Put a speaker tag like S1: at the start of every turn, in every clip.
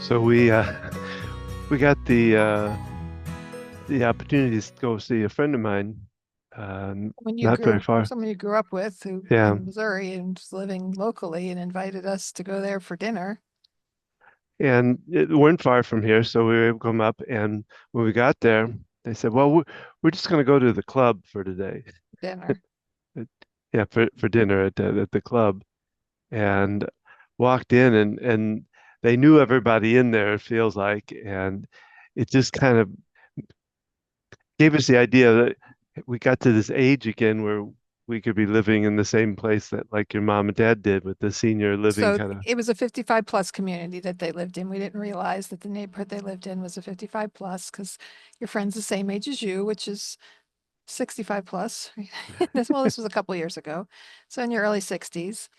S1: So we got the opportunity to go see a friend of mine,
S2: When you
S1: not very
S2: grew,
S1: far.
S2: someone you grew up with who
S1: Yeah,
S2: in Missouri and was living locally and invited us to go there for dinner.
S1: and it weren't far from here, so we were able to come up. And when we got there, they said, "Well, we're just going to go to the club for today."
S2: Dinner.
S1: Yeah, for dinner at the club, and walked in, and they knew everybody in there. It feels like, and it just kind of gave us the idea that we got to this age again where we could be living in the same place that like your mom and dad did with the senior living
S2: So
S1: kind of.
S2: it was a 55 plus community that they lived in. We didn't realize that the neighborhood they lived in was a 55 plus because your friend's the same age as you, which is 65 plus. This was a couple years ago. So in your early 60s.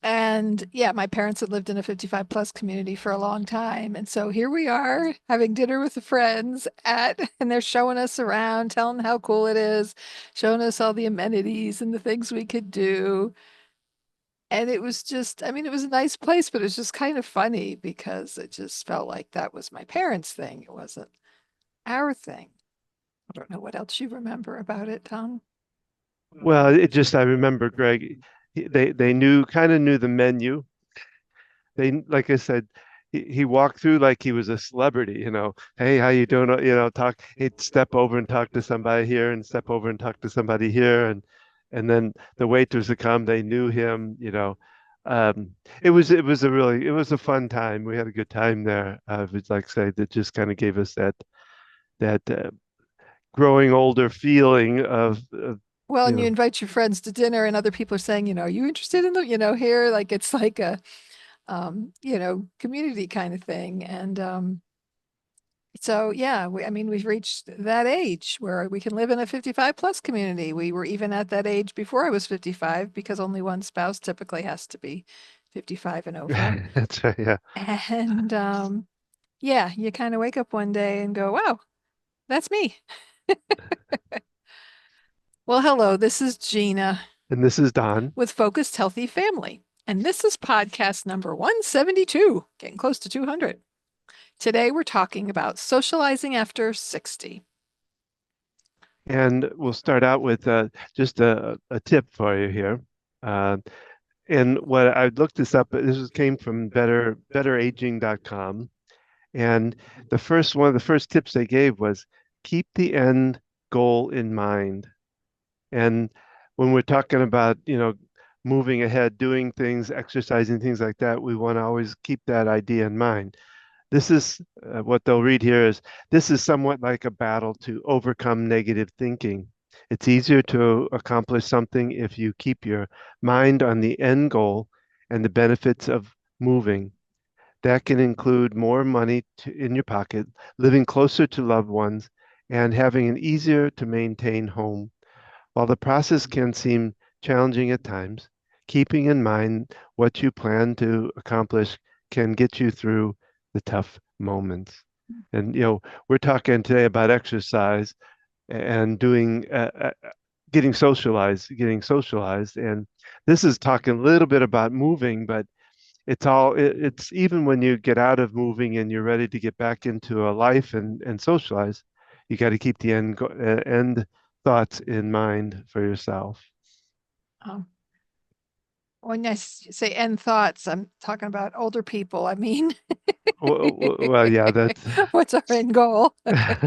S2: And yeah, my parents had lived in a 55 plus community for a long time. And so here we are having dinner with the friends and they're showing us around, telling how cool it is, showing us all the amenities and the things we could do. And it was just, I mean, it was a nice place, but it was just kind of funny because it just felt like that was my parents' thing. It wasn't our thing. I don't know what else you remember about it, Tom.
S1: Well, it just I remember Greg, they knew kind of knew the menu. They like I said, he walked through like he was a celebrity, Hey, how you doing? Talk. He'd step over and talk to somebody here, and step over and talk to somebody here, and then the waiters would come. They knew him. Um, it was a fun time. We had a good time there. It's like I say that just kind of gave us that growing older feeling of
S2: Well,
S1: you
S2: and you
S1: know.
S2: invite your friends to dinner, and other people are saying, are you interested in here? Like it's like a community kind of thing. And so, yeah, I mean, we've reached that age where we can live in a 55 plus community. We were even at that age before I was 55 because only one spouse typically has to be 55 and over.
S1: That's right, yeah.
S2: And yeah, you kind of wake up one day and go, wow, that's me. Well, hello, this is Gina
S1: And this is Don.
S2: with Focused Healthy Family. And this is podcast number 172, getting close to 200. Today, we're talking about socializing after 60.
S1: And we'll start out with just a tip for you here. Uh, and what I looked this up, came from betteraging.com. And one of the first tips they gave was keep the end goal in mind. And when we're talking about, moving ahead, doing things, exercising, things like that, we want to always keep that idea in mind. This is what they'll read here is this is somewhat like a battle to overcome negative thinking. It's easier to accomplish something if you keep your mind on the end goal and the benefits of moving. That can include more money in your pocket, living closer to loved ones, and having an easier to maintain home. While the process can seem challenging at times, keeping in mind what you plan to accomplish can get you through the tough moments. And, we're talking today about exercise and getting socialized. And this is talking a little bit about moving, but it's even when you get out of moving and you're ready to get back into a life and socialize, you got to keep the end thoughts in mind for yourself.
S2: Um, when say end thoughts, I'm talking about older people. I mean,
S1: Well, yeah, that's
S2: what's our end goal?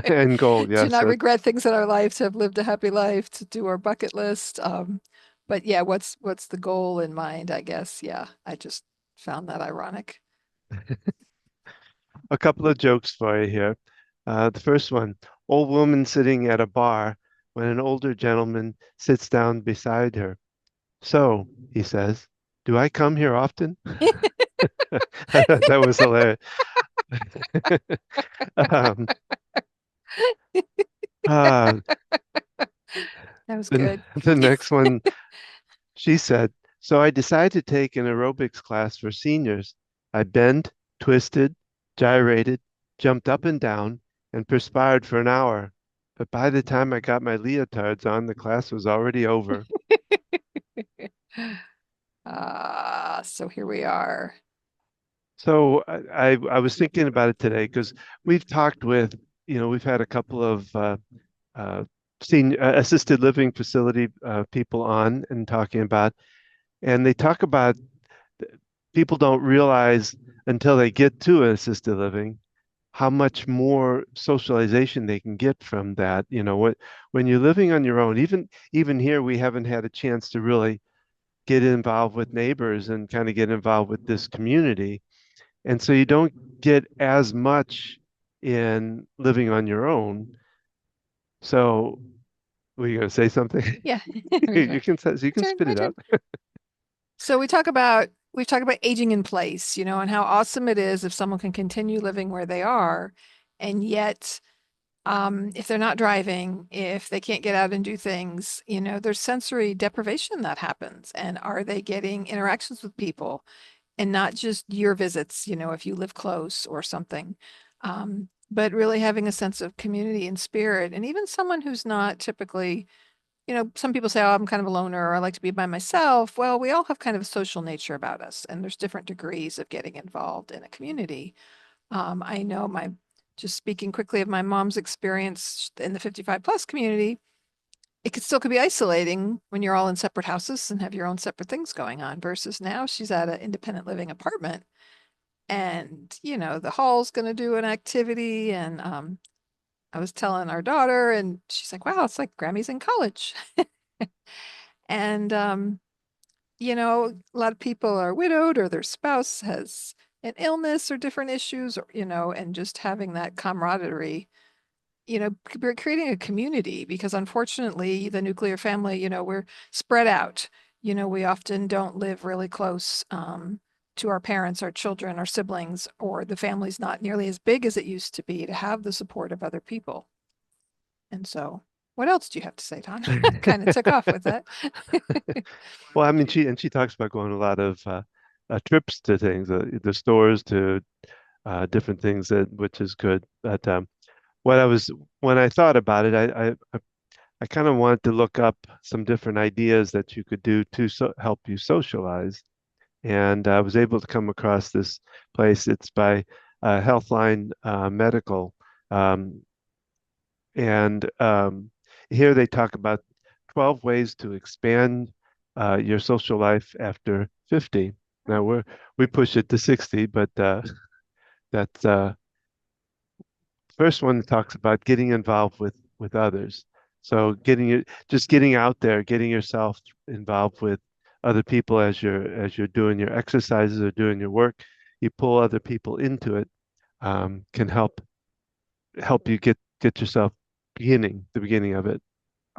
S1: end goal.
S2: To
S1: Yes,
S2: not
S1: that
S2: regret things in our life, to have lived a happy life, to do our bucket list. But yeah, what's the goal in mind, I guess. Yeah, I just found that ironic.
S1: a couple of jokes for you here. The first one, old woman sitting at a bar when an older gentleman sits down beside her. So, he says, do I come here often? I thought that was hilarious. Um, uh,
S2: That was
S1: the,
S2: good.
S1: the next one, she said, so I decided to take an aerobics class for seniors. I bent, twisted, gyrated, jumped up and down, and perspired for an hour. But by the time I got my leotards on, the class was already over.
S2: So here we are.
S1: So I was thinking about it today because we've talked with, we've had a couple of uh, assisted living facility people on and talking about, and they talk about people don't realize until they get to assisted living how much more socialization they can get from that. When you're living on your own, even here, we haven't had a chance to really get involved with neighbors and kind of get involved with this community. And so you don't get as much in living on your own. So were you going to say something?
S2: Yeah.
S1: You can
S2: Turn,
S1: spit
S2: my
S1: it
S2: turn.
S1: out.
S2: So we've talked about aging in place, and how awesome it is if someone can continue living where they are, and yet, if they're not driving, if they can't get out and do things, there's sensory deprivation that happens. And are they getting interactions with people and not just your visits, if you live close or something, but really having a sense of community and spirit. And even someone who's not typically, some people say, oh, I'm kind of a loner or I like to be by myself. Well, we all have kind of a social nature about us, and there's different degrees of getting involved in a community. I know just speaking quickly of my mom's experience in the 55 plus community, it could be isolating when you're all in separate houses and have your own separate things going on versus now she's at an independent living apartment and, the hall's going to do an activity. And I was telling our daughter, and she's like, wow, it's like Grammy's in college. And, a lot of people are widowed or their spouse has an illness or different issues, or, and just having that camaraderie, we're creating a community because unfortunately, the nuclear family, we're spread out. We often don't live really close to our parents, our children, our siblings, or the family's not nearly as big as it used to be to have the support of other people. And so, what else do you have to say, Don? Kind of took off with that.
S1: Well, I mean, she talks about going a lot of trips to things, the stores to different things which is good. But what I was when I thought about it, I kind of wanted to look up some different ideas that you could do to help you socialize. And I was able to come across this place. It's by Healthline Medical. Um, and here they talk about 12 ways to expand your social life after 50. Now we push it to 60, but that's first one talks about getting involved with others. So getting out there, getting yourself involved with other people as you're doing your exercises or doing your work. You pull other people into it, can help you get yourself the beginning of it.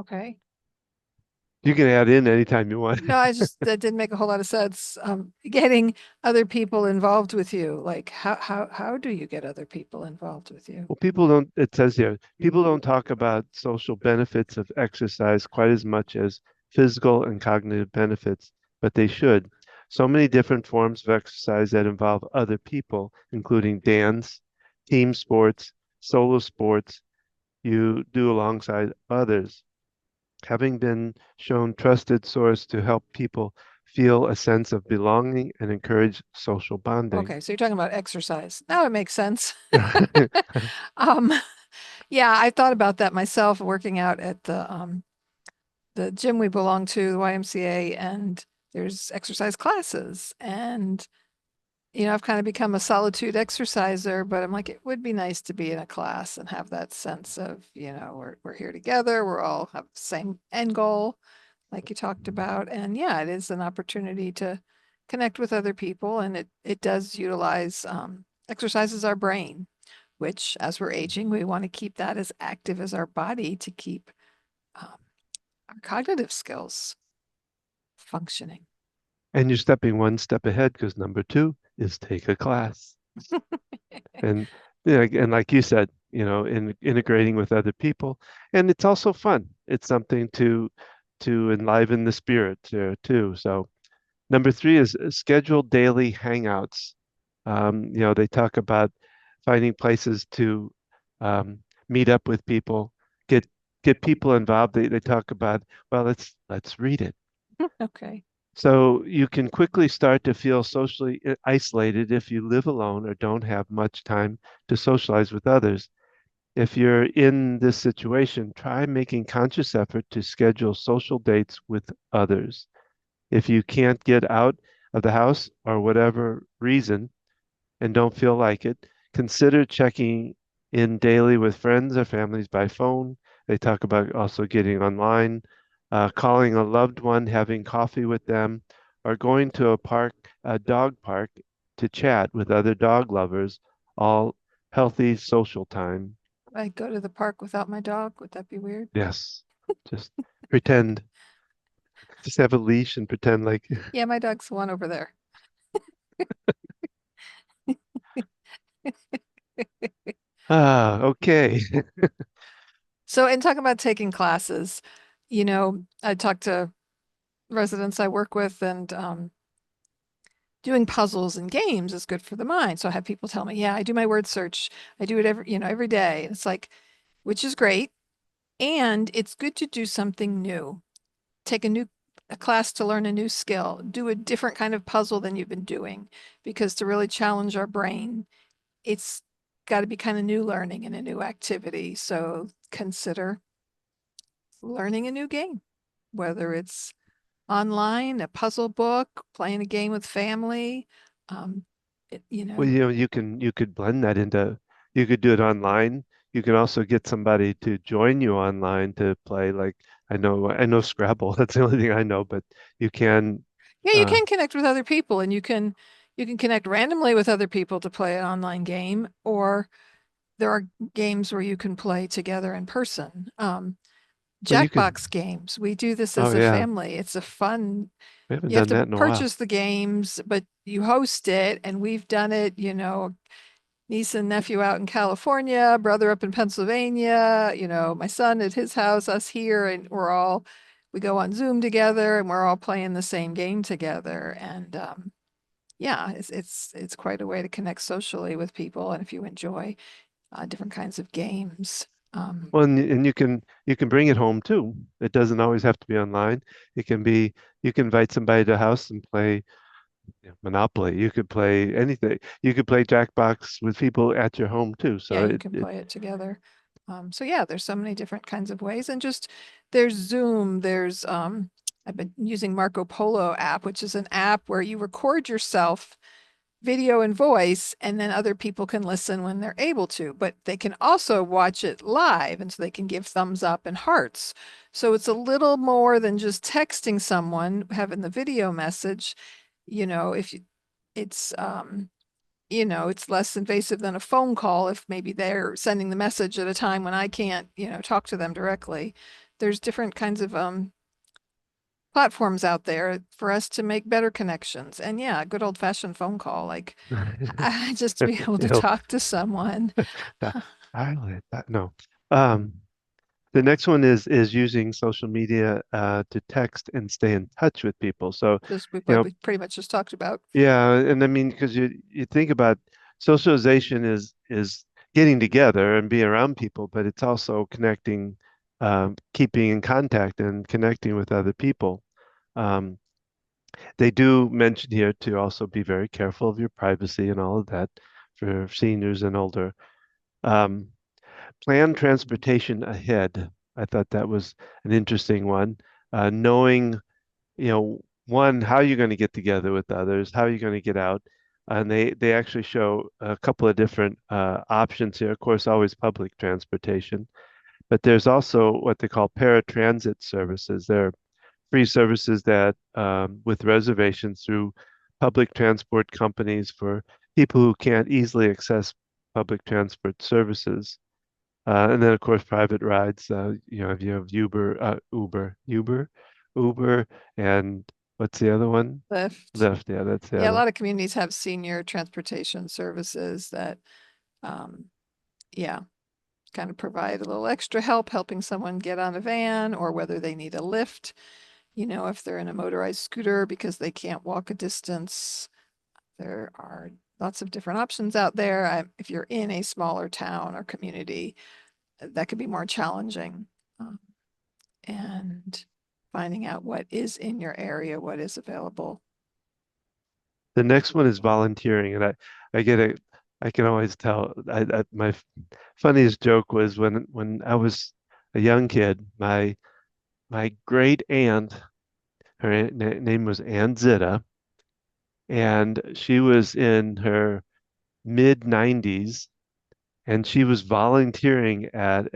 S2: Okay.
S1: You can add in anytime you want.
S2: No, that didn't make a whole lot of sense. Getting other people involved with you, like how do you get other people involved with you?
S1: Well, it says here, people don't talk about social benefits of exercise quite as much as physical and cognitive benefits, but they should. So many different forms of exercise that involve other people, including dance, team sports, solo sports, you do alongside others. Having been shown trusted source to help people feel a sense of belonging and encourage social bonding.
S2: Okay, so you're talking about exercise. Now it makes sense. Um, yeah, I thought about that myself working out at the gym we belong to, the YMCA, and there's exercise classes. And, I've kind of become a solitude exerciser, but I'm like, it would be nice to be in a class and have that sense of, we're here together, we're all have the same end goal, like you talked about. And yeah, it is an opportunity to connect with other people, and it does utilize exercises our brain, which as we're aging, we want to keep that as active as our body to keep um, our cognitive skills functioning.
S1: And you're stepping one step ahead because number two is take a class. And and like you said, in integrating with other people, and it's also fun. It's something to enliven the spirit there too. So number three is schedule daily hangouts. They talk about finding places to meet up with people, get get people involved. They talk about, well, let's read it.
S2: Okay.
S1: So you can quickly start to feel socially isolated if you live alone or don't have much time to socialize with others. If you're in this situation, try making conscious effort to schedule social dates with others. If you can't get out of the house or whatever reason, and don't feel like it, consider checking in daily with friends or families by phone. They talk about also getting online, calling a loved one, having coffee with them, or going to a park, a dog park, to chat with other dog lovers, all healthy social time.
S2: I go to the park without my dog. Would that be weird?
S1: Yes, just pretend, just have a leash and pretend like,
S2: Yeah, my dog's the one over there.
S1: okay.
S2: So, in talking about taking classes, I talk to residents I work with, and doing puzzles and games is good for the mind. So I have people tell me, yeah, I do my word search. I do it every day. It's like, which is great. And it's good to do something new. Take a class to learn a new skill, do a different kind of puzzle than you've been doing, because to really challenge our brain, it's got to be kind of new learning and a new activity. So consider learning a new game, whether it's online, a puzzle book, playing a game with family. Um, it, you
S1: Well,
S2: know,
S1: you could blend that into you could do it online. You can also get somebody to join you online to play. Like I know Scrabble. That's the only thing I know, but you can.
S2: yeah, you
S1: Uh,
S2: can connect with other people, and you can connect randomly with other people to play an online game, or there are games where you can play together in person.
S1: well, you
S2: Jackbox
S1: can.
S2: games. We do this
S1: Oh
S2: as a
S1: yeah,
S2: family. It's a fun.
S1: we haven't
S2: You have
S1: done
S2: to
S1: that in a while.
S2: purchase the games, but you host it, and we've done it, niece and nephew out in California, brother up in Pennsylvania, my son at his house, us here, and we go on Zoom together and we're all playing the same game together. And yeah, it's quite a way to connect socially with people. And if you enjoy different kinds of games,
S1: Well, and you can bring it home too. It doesn't always have to be online. It can be you can invite somebody to the house and play Monopoly. You could play anything. You could play Jackbox with people at your home too.
S2: yeah,
S1: So
S2: you can play it together. So yeah, there's so many different kinds of ways, and just there's Zoom, there's I've been using Marco Polo app, which is an app where you record yourself video and voice, and then other people can listen when they're able to, but they can also watch it live, and so they can give thumbs up and hearts. So it's a little more than just texting someone, having the video message, if you, it's it's less invasive than a phone call if maybe they're sending the message at a time when I can't, talk to them directly. There's different kinds of platforms out there for us to make better connections. And yeah, a good old fashioned phone call, like just to be able to
S1: it'll
S2: talk to someone.
S1: that, I like that. No. Um, the next one is using social media to text and stay in touch with people. So,
S2: Just
S1: you
S2: what
S1: know,
S2: we pretty much just talked about.
S1: yeah, and I mean, because you think about socialization is getting together and being around people, but it's also connecting, keeping in contact and connecting with other people. Um, they do mention here to also be very careful of your privacy and all of that for seniors and older. Um, Plan transportation ahead. I thought that was an interesting one. Knowing, one, how you're going to get together with others, how you're going to get out. And they actually show a couple of different options here. Of course, always public transportation, but there's also what they call paratransit services. They're free services that, with reservations through public transport companies for people who can't easily access public transport services. And then, of course, private rides. If you have Uber, and what's the other one?
S2: Lyft.
S1: Lyft. Yeah, that's the
S2: Yeah, a
S1: other.
S2: lot of communities have senior transportation services that, um, yeah, kind of provide a little extra help helping someone get on a van, or whether they need a lift, if they're in a motorized scooter because they can't walk a distance. There are lots of different options out there. If you're in a smaller town or community, that could be more challenging. Um, and finding out what is in your area, what is available.
S1: The next one is volunteering, and I get a, I can always tell. My funniest joke was when I was a young kid, my great aunt, her name was Aunt Zita, and she was in her mid 90s, and she was volunteering at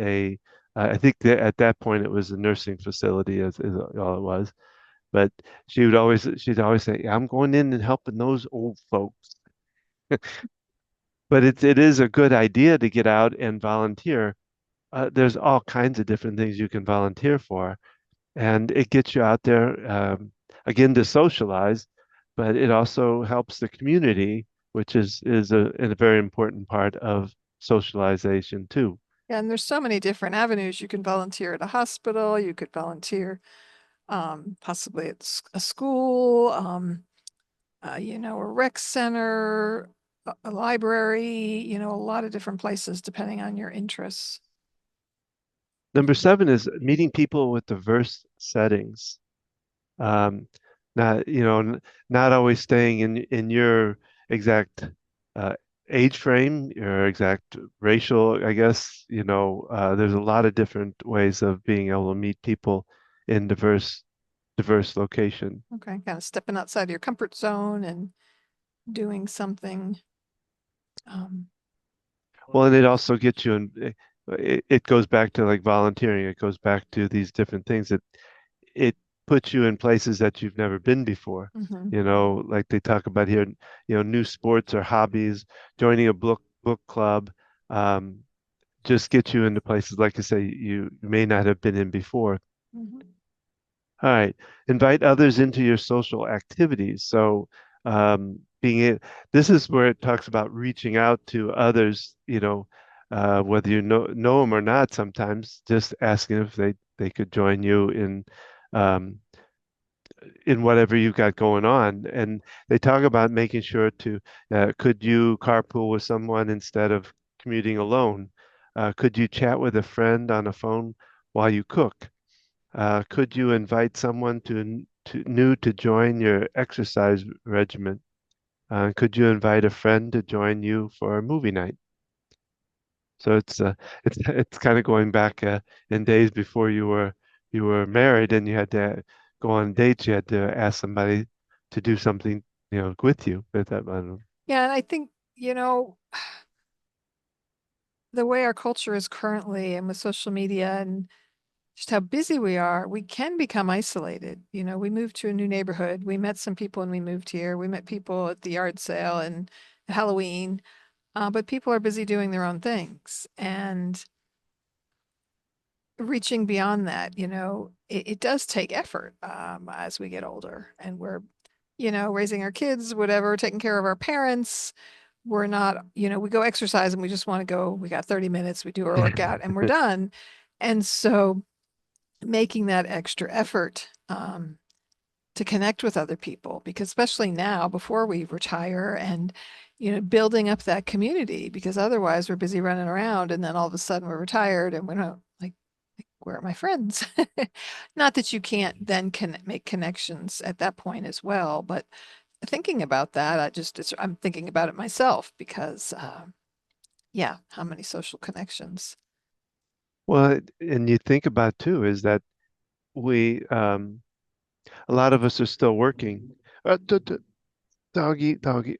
S1: I think that at that point it was a nursing facility, is all it was. But she'd always say, "I'm going in and helping those old folks." But it is a good idea to get out and volunteer. There's all kinds of different things you can volunteer for, and it gets you out there again to socialize, but it also helps the community, which is a very important part of socialization too.
S2: Yeah, and there's so many different avenues. You can volunteer at a hospital, you could volunteer possibly at a school, a rec center, a library, a lot of different places depending on your interests.
S1: Number seven is meeting people with diverse settings. Um, not, not always staying in your exact uh, age frame, your exact racial, I guess, there's a lot of different ways of being able to meet people in diverse location.
S2: Okay, kind of stepping outside your comfort zone and doing something. Um,
S1: Well, and it also gets you in, it goes back to like volunteering. It goes back to these different things that it puts you in places that you've never been before.
S2: mhm.
S1: Like they talk about here, new sports or hobbies, joining a book club, um, just get you into places like I say you may not have been in before.
S2: Mhm.
S1: All right. Invite others into your social activities. So, being it, this is where it talks about reaching out to others, whether you know them or not, sometimes just asking if they could join you um, in whatever you've got going on. And they talk about making sure could you carpool with someone instead of commuting alone? Could you chat with a friend on a phone while you cook? Could you invite someone new to join your exercise regimen? Could you invite a friend to join you for a movie night? So it's kind of going back in days before you were married and you had to go on dates. You had to ask somebody to do something, with you. But that, I don't know.
S2: Yeah, and I think, the way our culture is currently and with social media and just how busy we are, we can become isolated. We moved to a new neighborhood. We met some people when we moved here. We met people at the yard sale and Halloween, but people are busy doing their own things. And reaching beyond that, it does take effort as we get older and we're, raising our kids, whatever, taking care of our parents. We're not, we go exercise and we just want to go, we got 30 minutes, we do our workout and we're done. And so making that extra effort to connect with other people, because especially now before we retire and, building up that community, because otherwise we're busy running around and then all of a sudden we're retired and we don't like where are my friends? Not that you can't then make connections at that point as well, but thinking about that, I'm thinking about it myself because, yeah, how many social connections?
S1: Well, and you think about too is that we a lot of us are still working. Doggy, doggy.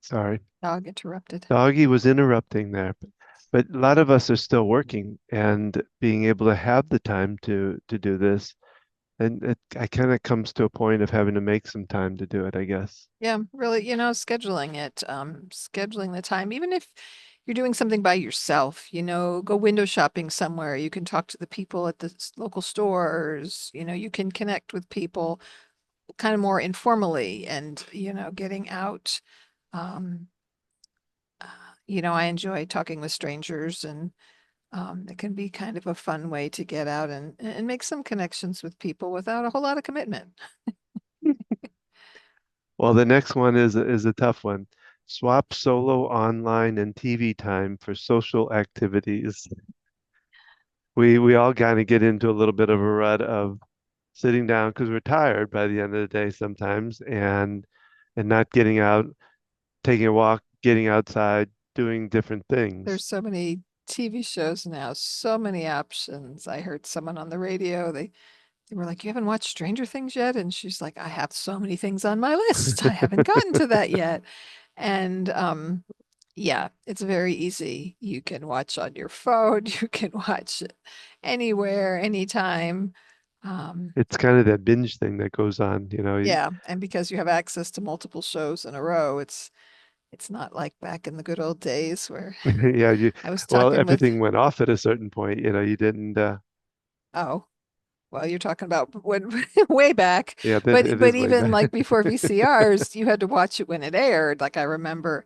S1: Sorry.
S2: Dog interrupted.
S1: Doggy was interrupting there, but a lot of us are still working and being able to have the time to do this. And I kind of comes to a point of having to make some time to do it, I guess.
S2: Yeah, really, scheduling it, scheduling the time, even if you're doing something by yourself, go window shopping somewhere. You can talk to the people at the local stores, you can connect with people kind of more informally and, getting out. Um, uh, I enjoy talking with strangers and it can be kind of a fun way to get out and make some connections with people without a whole lot of commitment.
S1: Well, the next one is a tough one. Swap solo online and TV time for social activities. we all kind of get into a little bit of a rut of sitting down because we're tired by the end of the day sometimes, and not getting out, taking a walk, getting outside, doing different things.
S2: There's so many TV shows now, so many options. I heard someone on the radio, they were like, "You haven't watched Stranger Things yet?" And she's like, "I have so many things on my list. I haven't gotten to that yet." And yeah, it's very easy. You can watch on your phone, you can watch it anywhere, anytime. Um,
S1: It's kind of that binge thing that goes on,
S2: yeah, and because you have access to multiple shows in a row, it's not like back in the good old days where
S1: yeah,
S2: I was
S1: well,
S2: talking with,
S1: everything went off at a certain point, you didn't,
S2: oh, well, you're talking about when way back,
S1: yeah, it
S2: but
S1: is way
S2: even
S1: back.
S2: like before VCRs, you had to watch it when it aired. Like I remember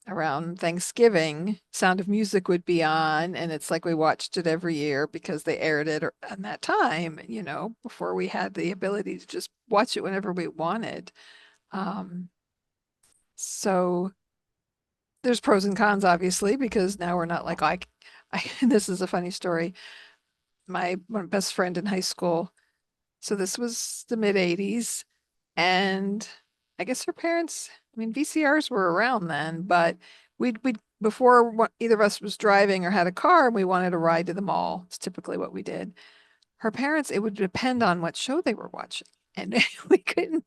S2: around Thanksgiving, Sound of Music would be on, and it's like we watched it every year because they aired it at that time, before we had the ability to just watch it whenever we wanted. Um, so there's pros and cons, obviously, because now we're not like this is a funny story. My best friend in high school. So this was the mid 80s. And I guess her parents, I mean, VCRs were around then, but we'd before either of us was driving or had a car and we wanted a ride to the mall. It's typically what we did. Her parents, it would depend on what show they were watching. And we couldn't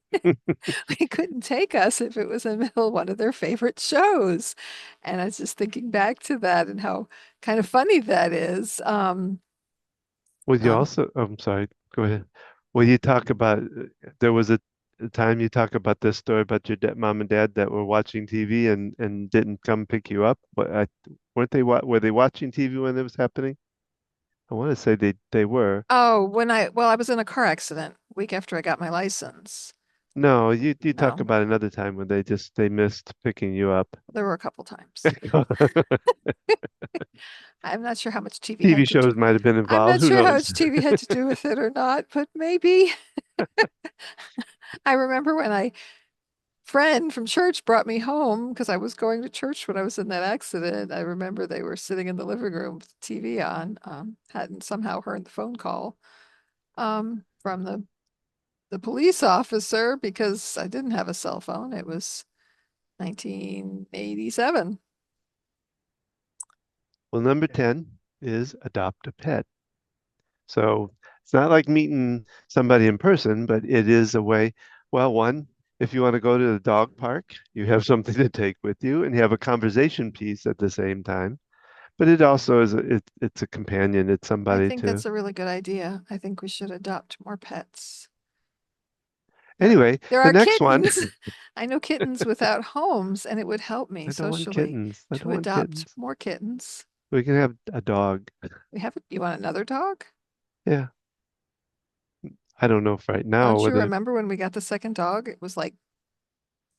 S2: we couldn't take us if it was in the middle of one of their favorite shows. And I was just thinking back to that and how kind of funny that is.
S1: Well, you
S2: Um,
S1: also, I'm sorry, go ahead. Well, you talk about, there was a time you talk about this story about your mom and dad that were watching TV and didn't come pick you up. Weren't they, were they watching TV when it was happening? I want to say they were.
S2: oh, well, I was in a car accident week after I got my license.
S1: No, you talk
S2: No,
S1: about another time when they missed picking you up.
S2: there were a couple times. I'm not sure how much TV
S1: TV
S2: had to do.
S1: shows might have been
S2: I'm
S1: involved.
S2: not
S1: Who
S2: sure how
S1: knows?
S2: much TV had to do with it or not, but maybe. I remember when I friend from church brought me home because I was going to church when I was in that accident. I remember they were sitting in the living room with the TV on, hadn't somehow heard the phone call from the police officer because I didn't have a cell phone. It was 1987.
S1: Well, number 10 is adopt a pet. So it's not like meeting somebody in person, but it is a way. Well, one, if you want to go to the dog park, you have something to take with you and you have a conversation piece at the same time. But it also is it's a companion. It's
S2: I
S1: somebody
S2: think
S1: to.
S2: that's a really good idea. I think we should adopt more pets. There,
S1: Anyway,
S2: there
S1: the
S2: are
S1: next one.
S2: kittens. I know kittens without homes, and it would help me
S1: I don't want
S2: socially
S1: kittens. I
S2: to
S1: don't want
S2: adopt
S1: kittens.
S2: more kittens.
S1: We can have a dog.
S2: You want another dog?
S1: Yeah. I don't know if right now
S2: Don't you
S1: whether
S2: remember when we got the second dog? It was like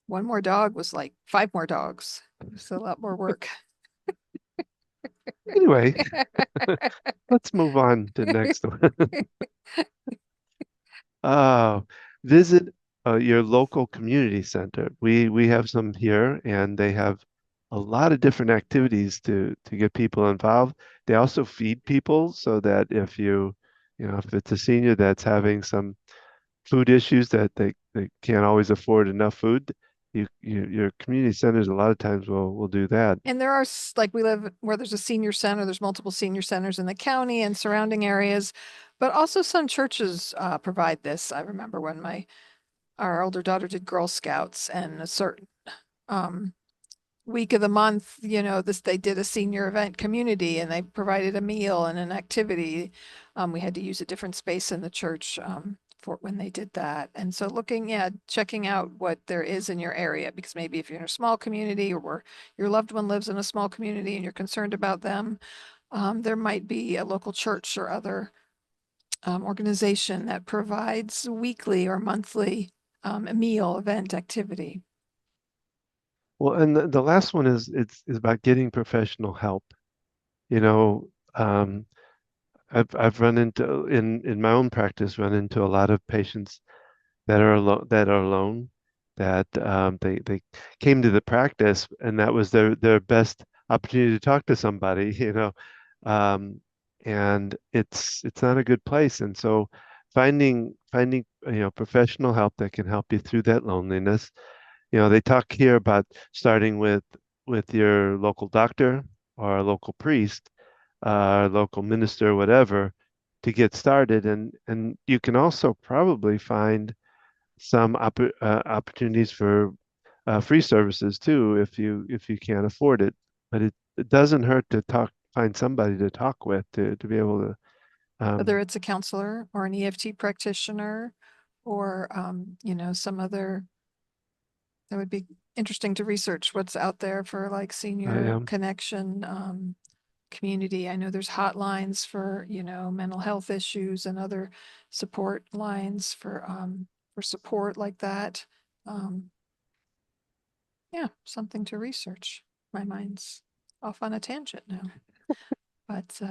S2: one more dog was like five more dogs. It was a lot more work.
S1: anyway, let's move on to the next one. Uh, visit your local community center. We have some here, and they have a lot of different activities to get people involved. They also feed people so that if it's a senior that's having some food issues that they can't always afford enough food, your community centers a lot of times will do that.
S2: And there are like we live where there's a senior center, there's multiple senior centers in the county and surrounding areas, but also some churches provide this. I remember when my our older daughter did Girl Scouts and a certain um, week of the month, this they did a senior event community and they provided a meal and an activity. We had to use a different space in the church for when they did that. And so checking out what there is in your area, because maybe if you're in a small community or where your loved one lives in a small community and you're concerned about them, there might be a local church or other organization that provides weekly or monthly a meal event activity.
S1: Well, and the last one is about getting professional help. You know, I've run into in my own practice run into a lot of patients that are alone they came to the practice and that was their best opportunity to talk to somebody. Um, and it's not a good place. And so finding professional help that can help you through that loneliness. They talk here about starting with your local doctor or a local priest, local minister, whatever, to get started. And you can also probably find some opportunities for free services too if you can't afford it. But it doesn't hurt to find somebody to talk with to be able to.
S2: Whether
S1: um,
S2: it's a counselor or an EFT practitioner or, some other, that would be interesting to research what's out there for like senior
S1: I
S2: connection, community. I know there's hotlines for, mental health issues and other support lines for support like that. Um, yeah, something to research. My mind's off on a tangent now. But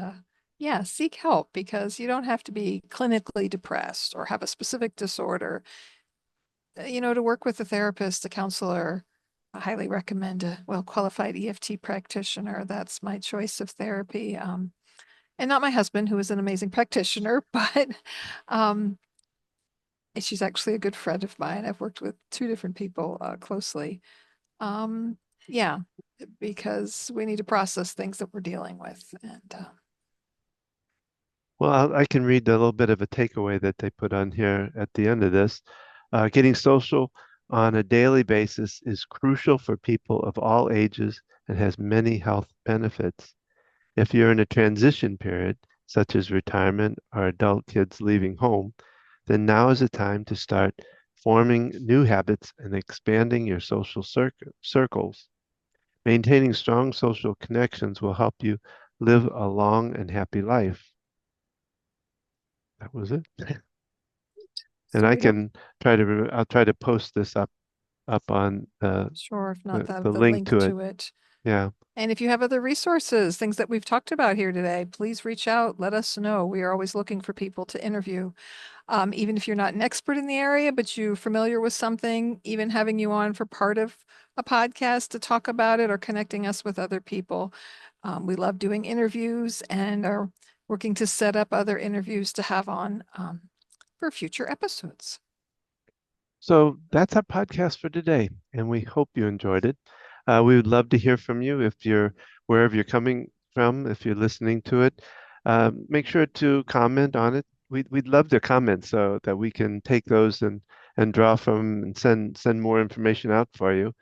S2: yeah, seek help because you don't have to be clinically depressed or have a specific disorder. To work with a therapist, a counselor, I highly recommend a well-qualified EFT practitioner. That's my choice of therapy. And not my husband, who is an amazing practitioner, but um, she's actually a good friend of mine. I've worked with two different people closely. Um, yeah, because we need to process things that we're dealing with. And
S1: Well, I can read a little bit of a takeaway that they put on here at the end of this. Getting social on a daily basis is crucial for people of all ages and has many health benefits. If you're in a transition period, such as retirement or adult kids leaving home, then now is the time to start forming new habits and expanding your social circles. Maintaining strong social connections will help you live a long and happy life. That was it. And
S2: so we don't,
S1: I'll try to post this up on
S2: sure, if not
S1: the
S2: the
S1: link
S2: link
S1: to it.
S2: to it.
S1: Yeah.
S2: And if you have other resources, things that we've talked about here today, please reach out. Let us know. We are always looking for people to interview. Even if you're not an expert in the area, but you're familiar with something, even having you on for part of a podcast to talk about it or connecting us with other people. We love doing interviews and are working to set up other interviews to have on for future episodes.
S1: So that's our podcast for today, and we hope you enjoyed it. We would love to hear from you if you're wherever you're coming from, if you're listening to it. Make sure to comment on it. We'd love to comment so that we can take those and draw from and send more information out for you.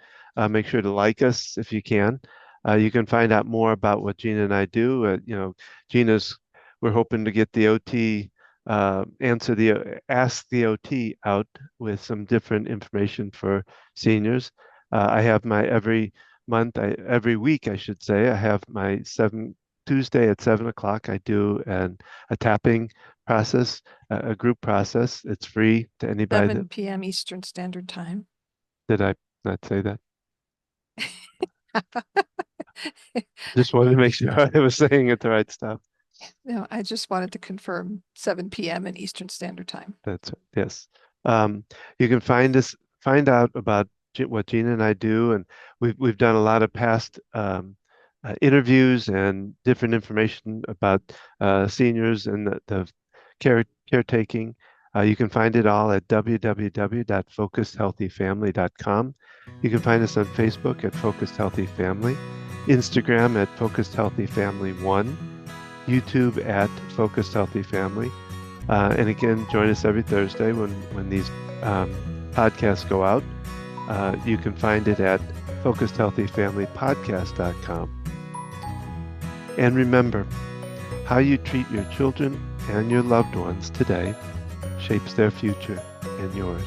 S1: Make sure to like us if you can. You can find out more about what Gina and I do. Gina's we're hoping to get the OT answer the ask the OT out with some different information for seniors. I have my every week, I should say, I have my Tuesday at 7 o'clock. I do a tapping process, a group process. It's free to anybody that
S2: 7 p.m. Eastern Standard Time.
S1: did I not say that? Just wanted to make sure I was saying it the right stuff.
S2: No, I just wanted to confirm 7 p.m. in Eastern Standard Time.
S1: That's right. Yes. Um, you can find out about what Gina and I do, and we've done a lot of past interviews and different information about seniors and the caretaking. You can find it all at www.focusedhealthyfamily.com. You can find us on Facebook at Focused Healthy Family, Instagram at Focused Healthy Family 1, YouTube at Focused Healthy Family. And again, join us every Thursday when these podcasts go out. You can find it at focusedhealthyfamilypodcast.com. And remember, how you treat your children and your loved ones today shapes their future and yours.